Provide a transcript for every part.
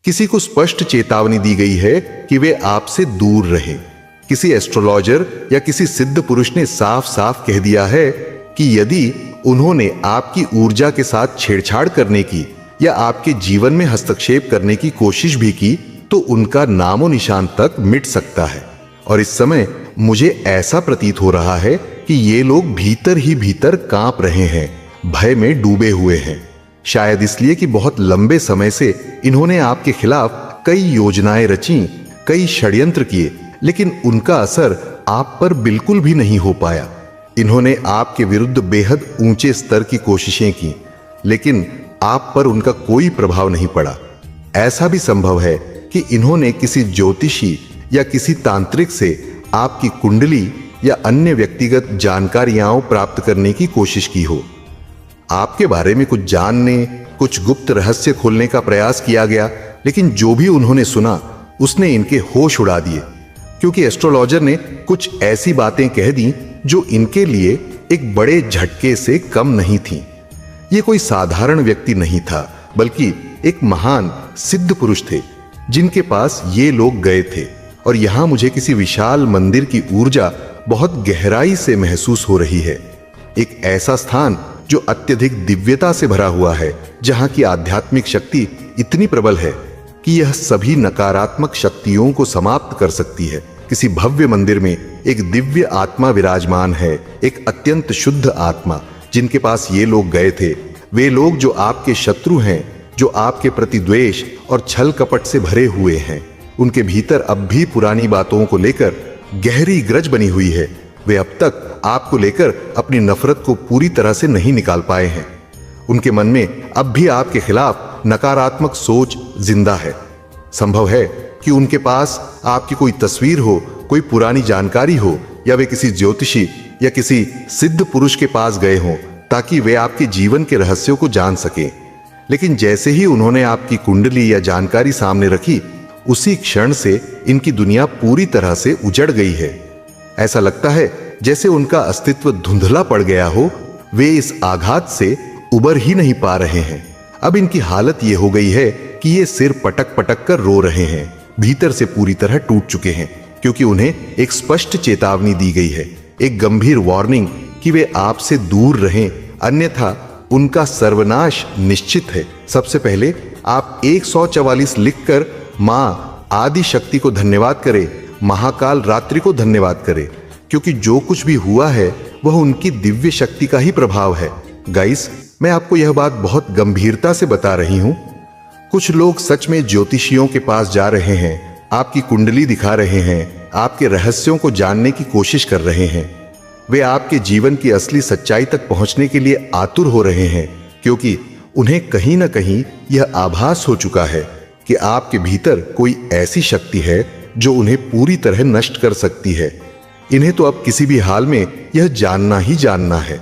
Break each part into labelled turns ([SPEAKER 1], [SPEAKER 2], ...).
[SPEAKER 1] किसी को स्पष्ट चेतावनी दी गई है कि वे आपसे दूर रहें। किसी एस्ट्रोलॉजर या किसी सिद्ध पुरुष ने साफ साफ कह दिया है कि यदि उन्होंने आपकी ऊर्जा के साथ छेड़छाड़ करने की या आपके जीवन में हस्तक्षेप करने की कोशिश भी की तो उनका नामो निशान तक मिट सकता है। और इस समय मुझे ऐसा प्रतीत हो रहा है कि ये लोग भीतर ही भीतर कांप रहे हैं, भय में डूबे हुए हैं। शायद इसलिए कि बहुत लंबे समय से इन्होंने आपके खिलाफ कई योजनाएं रची, कई षड्यंत्र किए, लेकिन उनका असर आप पर बिल्कुल भी नहीं हो पाया। इन्होंने आपके विरुद्ध बेहद ऊंचे स्तर की कोशिशें की, लेकिन आप पर उनका कोई प्रभाव नहीं पड़ा। ऐसा भी संभव है कि इन्होंने किसी ज्योतिषी या किसी तांत्रिक से आपकी कुंडली या अन्य व्यक्तिगत जानकारियां प्राप्त करने की कोशिश की हो। आपके बारे में कुछ जानने, कुछ गुप्त रहस्य खोलने का प्रयास किया गया, लेकिन जो भी उन्होंने सुना उसने इनके होश उड़ा दिए, क्योंकि एस्ट्रोलॉजर ने कुछ ऐसी बातें कह दी जो इनके लिए एक बड़े झटके से कम नहीं थीं। ये कोई साधारण व्यक्ति नहीं था, बल्कि एक महान सिद्ध पुरुष थे जिनके पास ये लोग गए थे। और यहां मुझे किसी विशाल मंदिर की ऊर्जा बहुत गहराई से महसूस हो रही है। एक ऐसा स्थान जो अत्यधिक दिव्यता से भरा हुआ है, जहां की आध्यात्मिक शक्ति इतनी प्रबल है कि यह सभी नकारात्मक शक्तियों को समाप्त कर सकती है। किसी भव्य मंदिर में एक दिव्य आत्मा विराजमान है, एक अत्यंत शुद्ध आत्मा जिनके पास ये लोग गए थे। वे लोग जो आपके शत्रु हैं, जो आपके प्रति द्वेष और छल कपट से भरे हुए हैं। उनके भीतर अब भी पुरानी बातों को लेकर गहरी ग्रज बनी हुई है। वे अब तक आपको लेकर अपनी नफरत को पूरी तरह से नहीं निकाल पाए हैं। उनके मन में अब भी आपके खिलाफ नकारात्मक सोच जिंदा है। संभव है कि उनके पास आपकी कोई तस्वीर हो, कोई पुरानी जानकारी हो, या वे किसी ज्योतिषी या किसी सिद्ध पुरुष के पास गए हों ताकि वे आपके जीवन के रहस्यों को जान सकें। लेकिन जैसे ही उन्होंने आपकी कुंडली या जानकारी सामने रखी, उसी क्षण से इनकी दुनिया पूरी तरह से उजड़ गई है। ऐसा लगता है जैसे उनका अस्तित्व धुंधला पड़ गया हो। वे इस आघात से उबर ही नहीं पा रहे हैं। अब इनकी हालत ये हो गई है कि ये सिर पटक पटक कर रो रहे हैं, भीतर से पूरी तरह टूट चुके हैं, क्योंकि उन्हें एक स्पष्ट चेतावनी दी गई है, एक गंभीर वार्निंग कि वे आपसे दूर रहें, अन्यथा उनका सर्वनाश निश्चित है। सबसे पहले आप 144 लिखकर मां आदि शक्ति को धन्यवाद करें, महाकाल रात्रि को धन्यवाद करें, क्योंकि जो कुछ भी हुआ है वह उनकी दिव्य शक्ति का ही प्रभाव है। गाइस, मैं आपको यह बात बहुत गंभीरता से बता रही हूं। कुछ लोग सच में ज्योतिषियों के पास जा रहे हैं, आपकी कुंडली दिखा रहे हैं, आपके रहस्यों को जानने की कोशिश कर रहे हैं। वे आपके जीवन की असली सच्चाई तक पहुंचने के लिए आतुर हो रहे हैं, क्योंकि उन्हें कहीं ना कहीं यह आभास हो चुका है कि आपके भीतर कोई ऐसी शक्ति है जो उन्हें पूरी तरह नष्ट कर सकती है। इन्हें तो अब किसी भी हाल में यह जानना ही जानना है।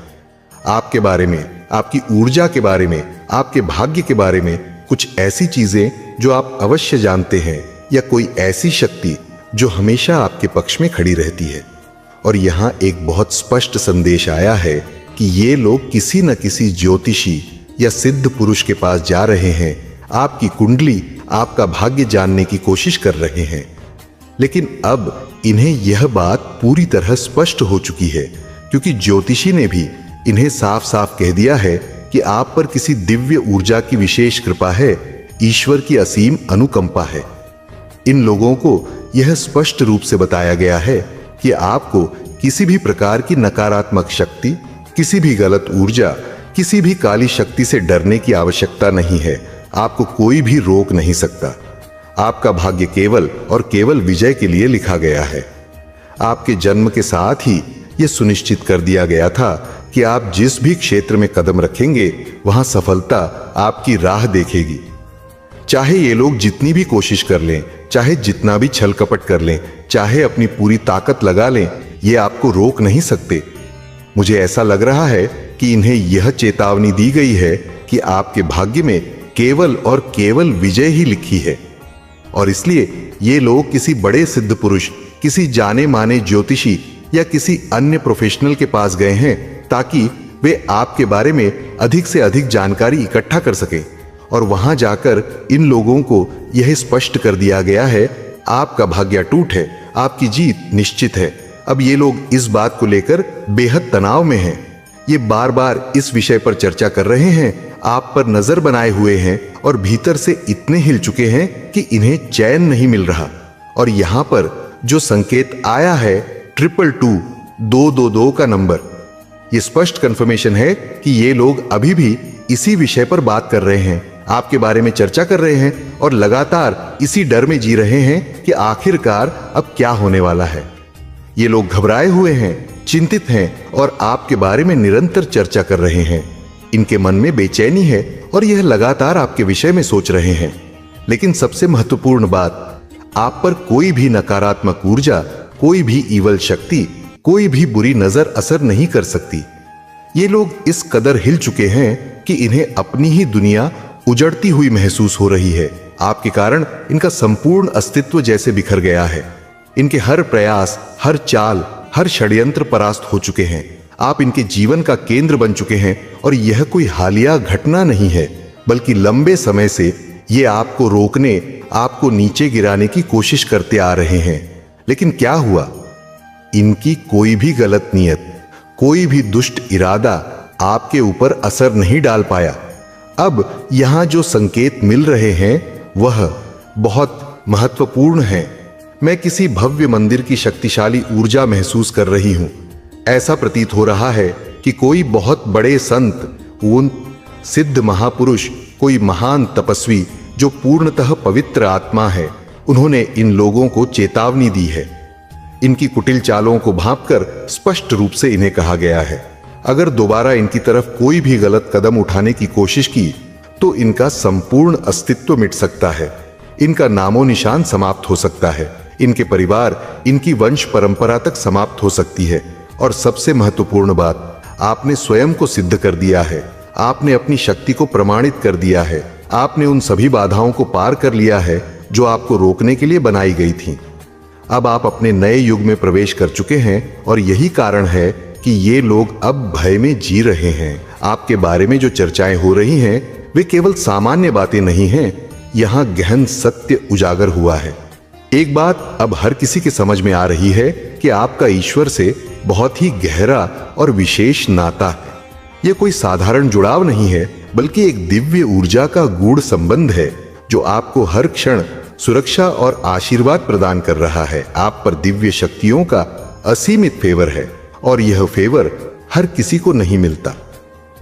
[SPEAKER 1] आपके बारे में, आपकी ऊर्जा के बारे में, आपके भाग्य के बारे में कुछ ऐसी चीजें जो आप अवश्य जानते हैं, या कोई ऐसी शक्ति जो हमेशा आपके पक्ष में खड़ी रहती है। और यहां एक बहुत स्पष्ट संदेश आया है कि ये लोग किसी न किसी ज्योतिषी या सिद्ध पुरुष के पास जा रहे हैं, आपकी कुंडली, आपका भाग्य जानने की कोशिश कर रहे हैं। लेकिन अब इन्हें यह बात पूरी तरह स्पष्ट हो चुकी है, क्योंकि ज्योतिषी ने भी इन्हें साफ साफ कह दिया है कि आप पर किसी दिव्य ऊर्जा की विशेष कृपा है, ईश्वर की असीम अनुकंपा है। इन लोगों को यह स्पष्ट रूप से बताया गया है कि आपको किसी भी प्रकार की नकारात्मक शक्ति, किसी भी गलत ऊर्जा, किसी भी काली शक्ति से डरने की आवश्यकता नहीं है। आपको कोई भी रोक नहीं सकता। आपका भाग्य केवल और केवल विजय के लिए लिखा गया है। आपके जन्म के साथ ही यह सुनिश्चित कर दिया गया था कि आप जिस भी क्षेत्र में कदम रखेंगे, वहां सफलता आपकी राह देखेगी। चाहे ये लोग जितनी भी कोशिश कर लें, चाहे जितना भी छल कपट कर लें, चाहे अपनी पूरी ताकत लगा लें, ये आपको रोक नहीं सकते। मुझे ऐसा लग रहा है कि इन्हें यह चेतावनी दी गई है कि आपके भाग्य में केवल और केवल विजय ही लिखी है। और इसलिए ये लोग किसी बड़े सिद्ध पुरुष, किसी जाने माने ज्योतिषी या किसी अन्य प्रोफेशनल के पास गए हैं ताकि वे आपके बारे में अधिक से अधिक जानकारी इकट्ठा कर सकें और वहां जाकर इन लोगों को यह स्पष्ट कर दिया गया है, आपका भाग्य टूट है, आपकी जीत निश्चित है। अब ये लोग इस बात को लेकर बेहद तनाव में हैं। ये बार बार इस विषय पर चर्चा कर रहे हैं, आप पर नजर बनाए हुए हैं और भीतर से इतने हिल चुके हैं कि इन्हें चैन नहीं मिल रहा। और यहां पर जो संकेत आया है 222 का नंबर, ये स्पष्ट कंफर्मेशन है कि ये लोग अभी भी इसी विषय पर बात कर रहे हैं, आपके बारे में चर्चा कर रहे हैं और लगातार इसी डर में जी रहे हैं कि आखिरकार अब क्या होने वाला है। ये लोग घबराए हुए हैं, चिंतित हैं और आपके बारे में निरंतर चर्चा कर रहे हैं। इनके मन में बेचैनी है और यह लगातार आपके विषय में सोच रहे हैं। लेकिन सबसे महत्वपूर्ण बात, आप पर कोई भी नकारात्मक ऊर्जा, कोई भी ईवल शक्ति, कोई भी बुरी नजर असर नहीं कर सकती। ये लोग इस कदर हिल चुके हैं कि इन्हें अपनी ही दुनिया उजड़ती हुई महसूस हो रही है। आपके कारण इनका संपूर्ण अस्तित्व जैसे बिखर गया है। इनके हर प्रयास, हर चाल, हर षड्यंत्र परास्त हो चुके हैं। आप इनके जीवन का केंद्र बन चुके हैं और यह कोई हालिया घटना नहीं है, बल्कि लंबे समय से ये आपको रोकने, आपको नीचे गिराने की कोशिश करते आ रहे हैं। लेकिन क्या हुआ? इनकी कोई भी गलत नियत, कोई भी दुष्ट इरादा आपके ऊपर असर नहीं डाल पाया। अब यहां जो संकेत मिल रहे हैं वह बहुत महत्वपूर्ण है। मैं किसी भव्य मंदिर की शक्तिशाली ऊर्जा महसूस कर रही हूं। ऐसा प्रतीत हो रहा है कि कोई बहुत बड़े संत, उन सिद्ध महापुरुष, कोई महान तपस्वी जो पूर्णतः पवित्र आत्मा है, उन्होंने इन लोगों को चेतावनी दी है। इनकी कुटिल चालों को भांपकर स्पष्ट रूप से इन्हें कहा गया है, अगर दोबारा इनकी तरफ कोई भी गलत कदम उठाने की कोशिश की तो इनका संपूर्ण अस्तित्व मिट सकता है, इनका नामो निशान समाप्त हो सकता है, इनके परिवार, इनकी वंश परंपरा तक समाप्त हो सकती है। और सबसे महत्वपूर्ण बात, आपने स्वयं को सिद्ध कर दिया है, आपने अपनी शक्ति को प्रमाणित कर दिया है, आपने उन सभी बाधाओं को पार कर लिया है जो आपको रोकने के लिए बनाई गई थी। अब आप अपने नए युग में प्रवेश कर चुके हैं और यही कारण है कि ये लोग अब भय में जी रहे हैं। आपके बारे में जो चर्चाएं हो रही हैं वे केवल सामान्य बातें नहीं हैं, यहां गहन सत्य उजागर हुआ है। एक बात अब हर किसी के समझ में आ रही है कि आपका ईश्वर से बहुत ही गहरा और विशेष नाता है। यह कोई साधारण जुड़ाव नहीं है, बल्कि एक दिव्य ऊर्जा का गूढ़ संबंध है जो आपको हर क्षण सुरक्षा और आशीर्वाद प्रदान कर रहा है। आप पर दिव्य शक्तियों का असीमित फेवर है और यह फेवर हर किसी को नहीं मिलता।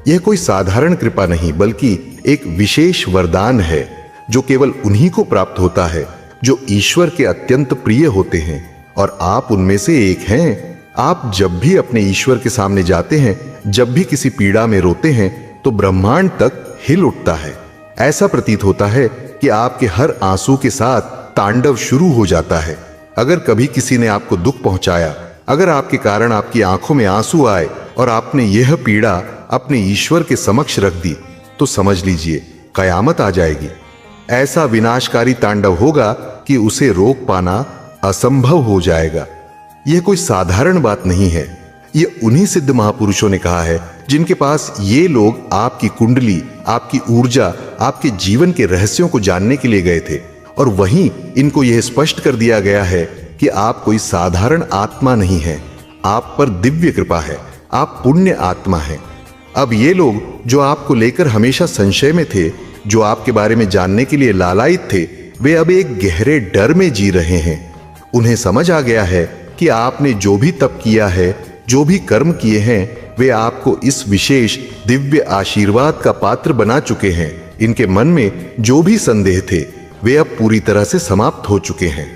[SPEAKER 1] यह कोई साधारण कृपा नहीं, बल्कि एक विशेष वरदान है जो केवल उन्हीं को प्राप्त होता है जो ईश्वर के अत्यंत प्रिय होते हैं, और आप उनमें से एक हैं। आप जब भी अपने ईश्वर के सामने जाते हैं, जब भी किसी पीड़ा में रोते हैं, तो ब्रह्मांड तक हिल उठता है। ऐसा प्रतीत होता है कि आपके हर आंसू के साथ तांडव शुरू हो जाता है। अगर कभी किसी ने आपको दुख पहुंचाया, अगर आपके कारण आपकी आंखों में आंसू आए और आपने यह पीड़ा अपने ईश्वर के समक्ष रख दी, तो समझ लीजिए कयामत आ जाएगी। ऐसा विनाशकारी तांडव होगा कि उसे रोक पाना असंभव हो जाएगा। यह कोई साधारण बात नहीं है। यह उन्हीं सिद्ध महापुरुषों ने कहा है जिनके पास ये लोग आपकी कुंडली, आपकी ऊर्जा, आपके जीवन के रहस्यों को जानने के लिए गए थे, और वहीं इनको यह स्पष्ट कर दिया गया है कि आप कोई साधारण आत्मा नहीं है, आप पर दिव्य कृपा है, आप पुण्य आत्मा हैं। अब ये लोग जो आपको लेकर हमेशा संशय में थे, जो आपके बारे में जानने के लिए लालायित थे, वे अब एक गहरे डर में जी रहे हैं। उन्हें समझ आ गया है कि आपने जो भी तप किया है, जो भी कर्म किए हैं, वे आपको इस विशेष दिव्य आशीर्वाद का पात्र बना चुके हैं। इनके मन में जो भी संदेह थे वे अब पूरी तरह से समाप्त हो चुके हैं।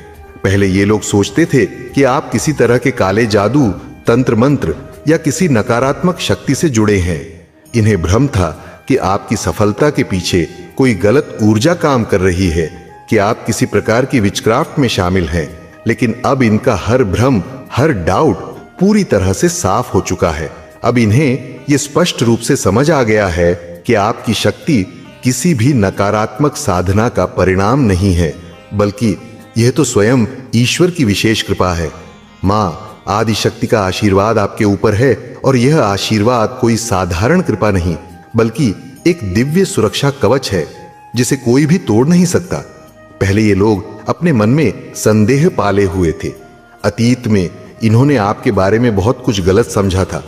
[SPEAKER 1] पहले ये लोग सोचते थे कि आप किसी तरह के काले जादू, तंत्र मंत्र या किसी नकारात्मक शक्ति से जुड़े हैं। इन्हें भ्रम था कि आपकी सफलता के पीछे कोई गलत ऊर्जा काम कर रही है, कि आप किसी प्रकार की विचक्राफ्ट में शामिल हैं। लेकिन अब इनका हर भ्रम, हर डाउट पूरी तरह से साफ हो चुका है। अब इन्हें यह स्पष्ट रूप से समझ आ गया है कि आपकी शक्ति किसी भी नकारात्मक साधना का परिणाम नहीं है, बल्कि यह तो स्वयं ईश्वर की विशेष कृपा है। माँ आदि शक्ति का आशीर्वाद आपके ऊपर है, और यह आशीर्वाद कोई साधारण कृपा नहीं, बल्कि एक दिव्य सुरक्षा कवच है। जिसे कोई भी तोड़ नहीं सकता। पहले ये लोग अपने मन में संदेह पाले हुए थे। अतीत में इन्होंने आपके बारे में बहुत कुछ गलत समझा था,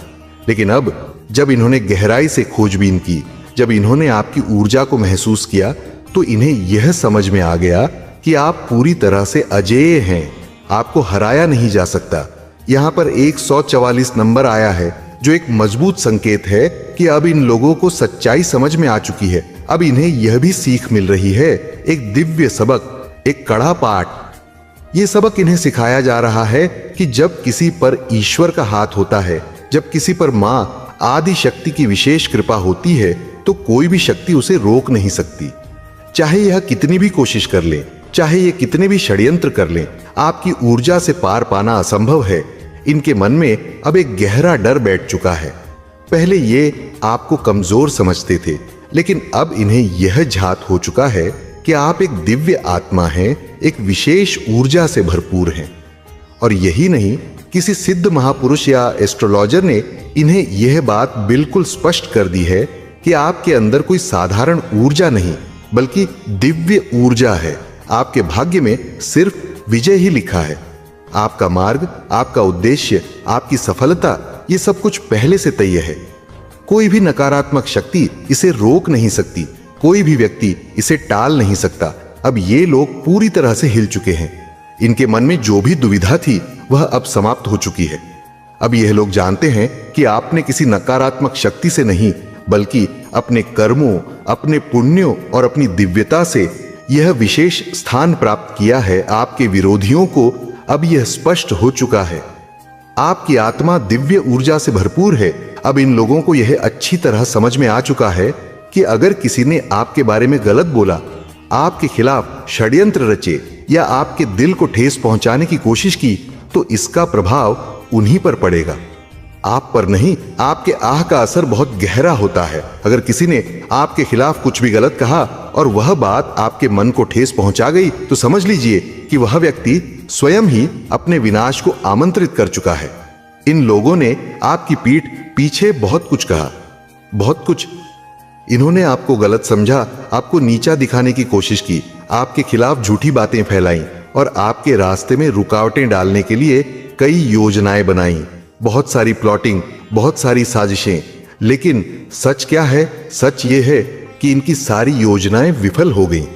[SPEAKER 1] लेकिन अब जब इन्होंने गहराई से खोजबीन की, जब इन्होंने आपकी ऊर्जा को महसूस किया, तो इन्हें यह समझ में आ गया कि आप पूरी तरह से अजेय हैं, आपको हराया नहीं जा सकता। यहां पर 144 नंबर आया है, जो एक मजबूत संकेत है कि अब इन लोगों को सच्चाई समझ में आ चुकी है। अब इन्हें यह भी सीख मिल रही है, एक दिव्य सबक, एक कड़ा पाठ। यह सबक इन्हें सिखाया जा रहा है कि जब किसी पर ईश्वर का हाथ होता है, जब किसी पर मां आदि शक्ति की विशेष कृपा होती है, तो कोई भी शक्ति उसे रोक नहीं सकती। चाहे यह कितनी भी कोशिश कर ले, चाहे ये कितने भी षड्यंत्र कर लें, आपकी ऊर्जा से पार पाना असंभव है। इनके मन में अब एक गहरा डर बैठ चुका है। पहले ये आपको कमजोर समझते थे, लेकिन अब इन्हें यह झात हो चुका है कि आप एक दिव्य आत्मा हैं, एक विशेष ऊर्जा से भरपूर हैं। और यही नहीं, किसी सिद्ध महापुरुष या एस्ट्रोलॉजर ने इन्हें यह बात बिल्कुल स्पष्ट कर दी है कि आपके अंदर कोई साधारण ऊर्जा नहीं, बल्कि दिव्य ऊर्जा है। आपके भाग्य में सिर्फ विजय ही लिखा है। आपका मार्ग, आपका उद्देश्य, आपकी सफलता, ये सब कुछ पहले से तय है। कोई भी नकारात्मक शक्ति इसे रोक नहीं सकती, कोई भी व्यक्ति इसे टाल नहीं सकता। अब ये लोग पूरी तरह से हिल चुके हैं। इनके मन में जो भी दुविधा थी वह अब समाप्त हो चुकी है। अब यह लोग जानते हैं कि आपने किसी नकारात्मक शक्ति से नहीं, बल्कि अपने कर्मों, अपने पुण्यों और अपनी दिव्यता से यह विशेष स्थान प्राप्त किया है। आपके विरोधियों को अब यह स्पष्ट हो चुका है, आपकी आत्मा दिव्य ऊर्जा से भरपूर है। अब इन लोगों को यह अच्छी तरह समझ में आ चुका है कि अगर किसी ने आपके बारे में गलत बोला, आपके खिलाफ षड्यंत्र रचे या आपके दिल को ठेस पहुंचाने की कोशिश की, तो इसका प्रभाव उन्हीं पर पड़ेगा, आप पर नहीं। आपके आह का असर बहुत गहरा होता है। अगर किसी ने आपके खिलाफ कुछ भी गलत कहा और वह बात आपके मन को ठेस पहुंचा गई, तो समझ लीजिए कि वह व्यक्ति स्वयं ही अपने विनाश को आमंत्रित कर चुका है। इन लोगों ने आपकी पीठ पीछे बहुत कुछ कहा, बहुत कुछ। इन्होंने आपको गलत समझा, आपको नीचा दिखाने की कोशिश की, आपके खिलाफ झूठी बातें फैलाई और आपके रास्ते में रुकावटें डालने के लिए कई योजनाएं बनाई, बहुत सारी प्लॉटिंग, बहुत सारी साजिशें। लेकिन सच क्या है? सच ये है कि इनकी सारी योजनाएं विफल हो गईं।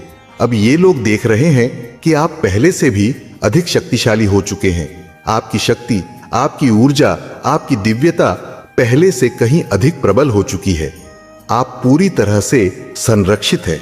[SPEAKER 1] अब ये लोग देख रहे हैं कि आप पहले से भी अधिक शक्तिशाली हो चुके हैं। आपकी शक्ति, आपकी ऊर्जा, आपकी दिव्यता पहले से कहीं अधिक प्रबल हो चुकी है। आप पूरी तरह से संरक्षित हैं।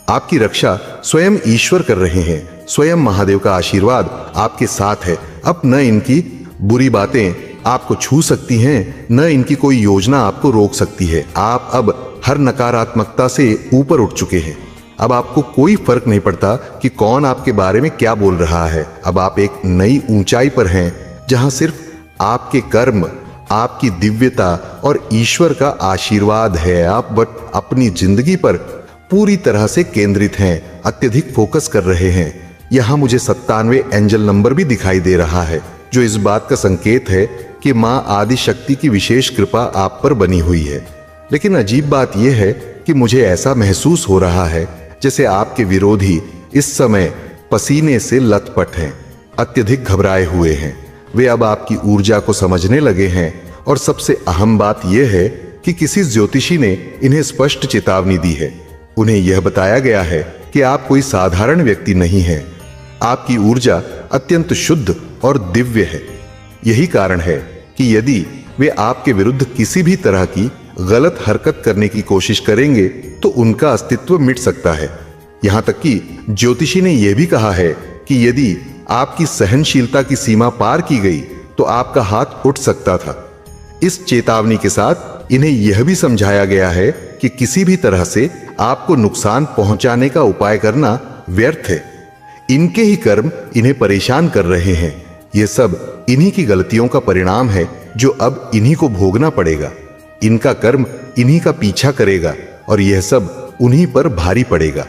[SPEAKER 1] आपकी रक्षा स्वयं ईश्वर कर रहे हैं। स्वयं महादेव का आशीर्वाद आपके साथ है। अब न इनकी बुरी बातें आपको छू सकती हैं, न इनकी कोई योजना आपको रोक सकती है। आप अब हर नकारात्मकता से ऊपर उठ चुके हैं। अब आपको कोई फर्क नहीं पड़ता कि कौन आपके बारे में क्या बोल रहा है। अब आप एक नई ऊंचाई पर हैं, जहां सिर्फ आपके कर्म, आपकी दिव्यता और ईश्वर का आशीर्वाद है। आप बट अपनी जिंदगी पर पूरी तरह से केंद्रित हैं, अत्यधिक फोकस कर रहे हैं। यहां मुझे 97 एंजल नंबर भी दिखाई दे रहा है, जो इस बात का संकेत है कि मां आदि शक्ति की विशेष कृपा आप पर बनी हुई है। लेकिन अजीब बात यह है कि मुझे ऐसा महसूस हो रहा है जैसे आपके विरोधी इस समय पसीने से लथपथ हैं, अत्यधिक घबराए हुए हैं। वे अब आपकी ऊर्जा को समझने लगे हैं। और सबसे अहम बात यह है कि किसी ज्योतिषी ने इन्हें स्पष्ट चेतावनी दी है। उन्हें यह बताया गया है कि आप कोई साधारण व्यक्ति नहीं हैं। आपकी ऊर्जा अत्यंत शुद्ध और दिव्य है। यही कारण है कि यदि वे आपके विरुद्ध किसी भी तरह की गलत हरकत करने की कोशिश करेंगे, तो उनका अस्तित्व मिट सकता है। यहां तक कि ज्योतिषी ने यह भी कहा है कि यदि आपकी सहनशीलता की सीमा पार की गई, तो आपका हाथ उठ सकता था। इस चेतावनी के साथ इन्हें यह भी समझाया गया है कि किसी भी तरह से आपको नुकसान पहुंचाने का उपाय करना व्यर्थ है। इनके ही कर्म इन्हें परेशान कर रहे हैं। यह सब इन्हीं की गलतियों का परिणाम है, जो अब इन्हीं को भोगना पड़ेगा। इनका कर्म इन्हीं का पीछा करेगा और यह सब उन्हीं पर भारी पड़ेगा।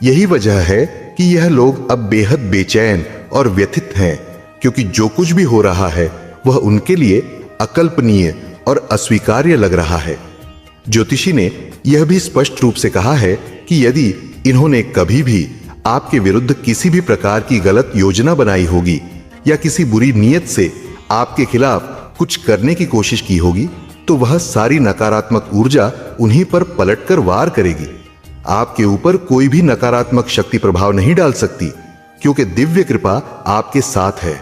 [SPEAKER 1] यही वजह है कि यह लोग अब बेहद बेचैन और व्यथित हैं, क्योंकि जो कुछ भी हो रहा है वह उनके लिए अकल्पनीय और अस्वीकार्य लग रहा है। ज्योतिषी ने यह भी स्पष्ट रूप से कहा है कि यदि इन्होंने कभी भी आपके विरुद्ध किसी भी प्रकार की गलत योजना बनाई होगी या किसी बुरी नीयत से आपके खिलाफ कुछ करने की कोशिश की होगी, तो वह सारी नकारात्मक ऊर्जा उन्हीं पर पलटकर वार करेगी। आपके ऊपर कोई भी नकारात्मक शक्ति प्रभाव नहीं डाल सकती, क्योंकि दिव्य कृपा आपके साथ है।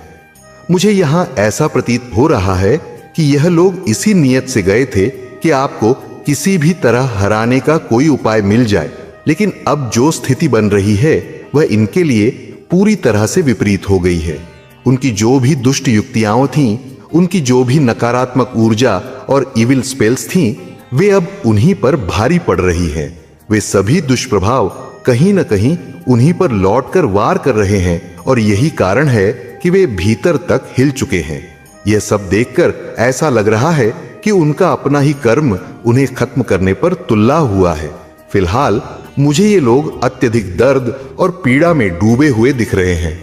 [SPEAKER 1] मुझे यहां ऐसा प्रतीत हो रहा है कि यह लोग इसी नियत से गए थे कि आपको किसी भी तरह हराने का कोई उपाय मिल जाए, लेकिन अब जो स्थिति बन रही है वह इनके लिए पूरी तरह से विपरीत हो गई है। उनकी जो भी दुष्ट युक्तियां थीं, उनकी जो भी नकारात्मक ऊर्जा और इविल स्पेल्स थीं, वे अब उन्हीं पर भारी पड़ रही हैं। वे सभी दुष्प्रभाव कहीं न कहीं उन्हीं पर लौटकर वार कर रहे हैं और यही कारण है कि वे भीतर तक हिल चुके हैं। यह सब देखकर ऐसा लग रहा है कि उनका अपना ही कर्म उन्हें खत्म करने पर तुल्ला हुआ है। फिलहाल मुझे ये लोग अत्यधिक दर्द और पीड़ा में डूबे हुए दिख रहे हैं।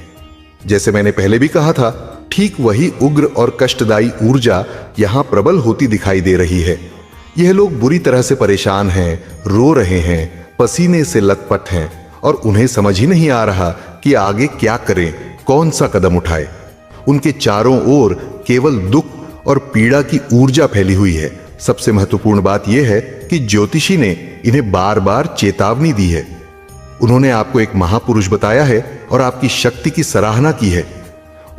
[SPEAKER 1] जैसे मैंने पहले भी कहा था, ठीक वही उग्र और कष्टदायी ऊर्जा यहां प्रबल होती दिखाई दे रही है। यह लोग बुरी तरह से परेशान हैं, रो रहे हैं, पसीने से लथपथ हैं और उन्हें समझ ही नहीं आ रहा कि आगे क्या करें, कौन सा कदम उठाए। उनके चारों ओर केवल दुख और पीड़ा की ऊर्जा फैली हुई है। सबसे महत्वपूर्ण बात यह है कि ज्योतिषी ने इन्हें बार बार चेतावनी दी है। उन्होंने आपको एक महापुरुष बताया है और आपकी शक्ति की सराहना की है।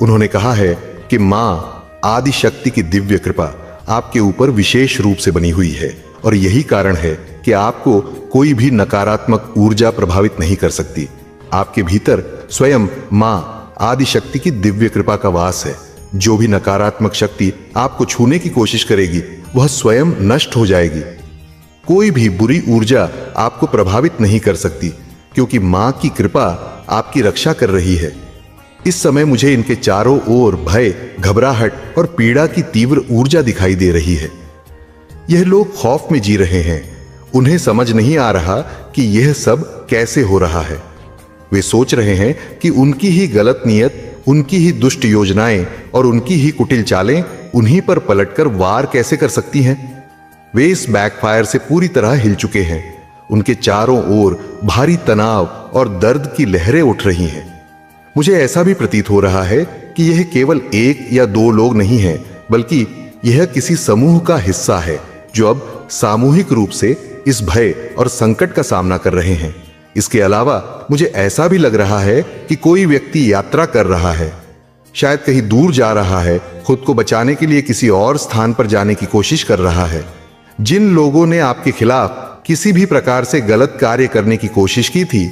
[SPEAKER 1] उन्होंने कहा है कि मां आदि शक्ति की दिव्य कृपा आपके ऊपर विशेष रूप से बनी हुई है और यही कारण है कि आपको कोई भी नकारात्मक ऊर्जा प्रभावित नहीं कर सकती। आपके भीतर स्वयं मां आदि शक्ति की दिव्य कृपा का वास है। जो भी नकारात्मक शक्ति आपको छूने की कोशिश करेगी वह स्वयं नष्ट हो जाएगी। कोई भी बुरी ऊर्जा आपको प्रभावित नहीं कर सकती, क्योंकि मां की कृपा आपकी रक्षा कर रही है। इस समय मुझे इनके चारों ओर भय, घबराहट और पीड़ा की तीव्र ऊर्जा दिखाई दे रही है। यह लोग खौफ में जी रहे हैं। उन्हें समझ नहीं आ रहा कि यह सब कैसे हो रहा है। वे सोच रहे हैं कि उनकी ही गलत नीयत, उनकी ही दुष्ट योजनाएं और उनकी ही कुटिल चालें उन्हीं पर पलटकर वार कैसे कर सकती हैं। वे इस बैकफायर से पूरी तरह हिल चुके हैं। उनके चारों ओर भारी तनाव और दर्द की लहरें उठ रही हैं। मुझे ऐसा भी प्रतीत हो रहा है कि यह केवल एक या दो लोग नहीं हैं, बल्कि यह किसी समूह का हिस्सा है जो अब सामूहिक रूप से इस भय और संकट का सामना कर रहे हैं। इसके अलावा मुझे ऐसा भी लग रहा है कि कोई व्यक्ति यात्रा कर रहा है, शायद कहीं दूर जा रहा है, खुद को बचाने के लिए किसी और स्थान पर जाने की कोशिश कर रहा है। जिन लोगों ने आपके खिलाफ किसी भी प्रकार से गलत कार्य करने की कोशिश की थी,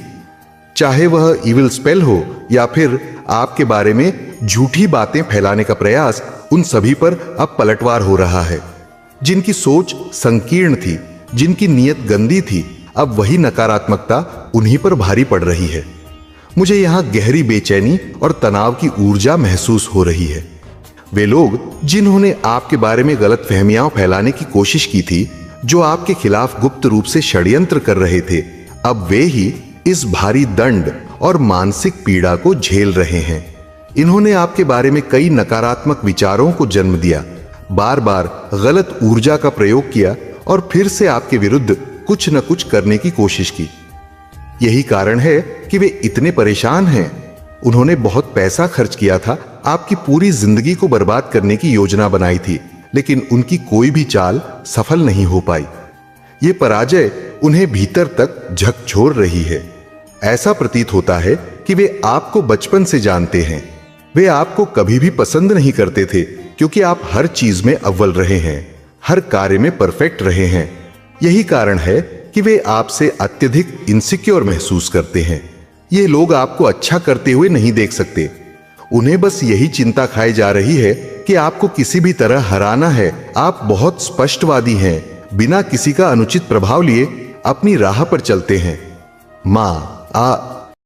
[SPEAKER 1] चाहे वह इविल स्पेल हो या फिर आपके बारे में झूठी बातें फैलाने का प्रयास, उन सभी पर अब पलटवार हो रहा है। जिनकी सोच संकीर्ण थी, जिनकी नीयत गंदी थी, अब वही नकारात्मकता उन्हीं पर भारी पड़ रही है। मुझे यहां गहरी बेचैनी और तनाव की ऊर्जा महसूस हो रही है। वे लोग जिन्होंने आपके बारे में गलत फहमियां फैलाने की कोशिश की थी, जो आपके खिलाफ गुप्त रूप से षड्यंत्र कर रहे थे, अब वे ही इस भारी दंड और मानसिक पीड़ा को झेल रहे हैं। इन्होंने आपके बारे में कई नकारात्मक विचारों को जन्म दिया, बार बार गलत ऊर्जा का प्रयोग किया और फिर से आपके विरुद्ध कुछ न कुछ करने की कोशिश की। यही कारण है कि वे इतने परेशान हैं। उन्होंने बहुत पैसा खर्च किया था, आपकी पूरी जिंदगी को बर्बाद करने की योजना बनाई थी, लेकिन उनकी कोई भी चाल सफल नहीं हो पाई। ये पराजय उन्हें भीतर तक झकझोर रही है। ऐसा प्रतीत होता है कि वे आपको बचपन से जानते हैं। वे आपको कभी भी पसंद नहीं करते थे, क्योंकि आप हर चीज में अव्वल रहे हैं, हर कार्य में परफेक्ट रहे हैं। यही कारण है कि वे आपसे अत्यधिक इनसिक्योर महसूस करते हैं। ये लोग आपको अच्छा करते हुए नहीं देख सकते। उन्हें बस यही चिंता खाई जा रही है कि आपको किसी भी तरह हराना है। आप बहुत स्पष्टवादी हैं, बिना किसी का अनुचित प्रभाव लिए अपनी राह पर चलते हैं। मां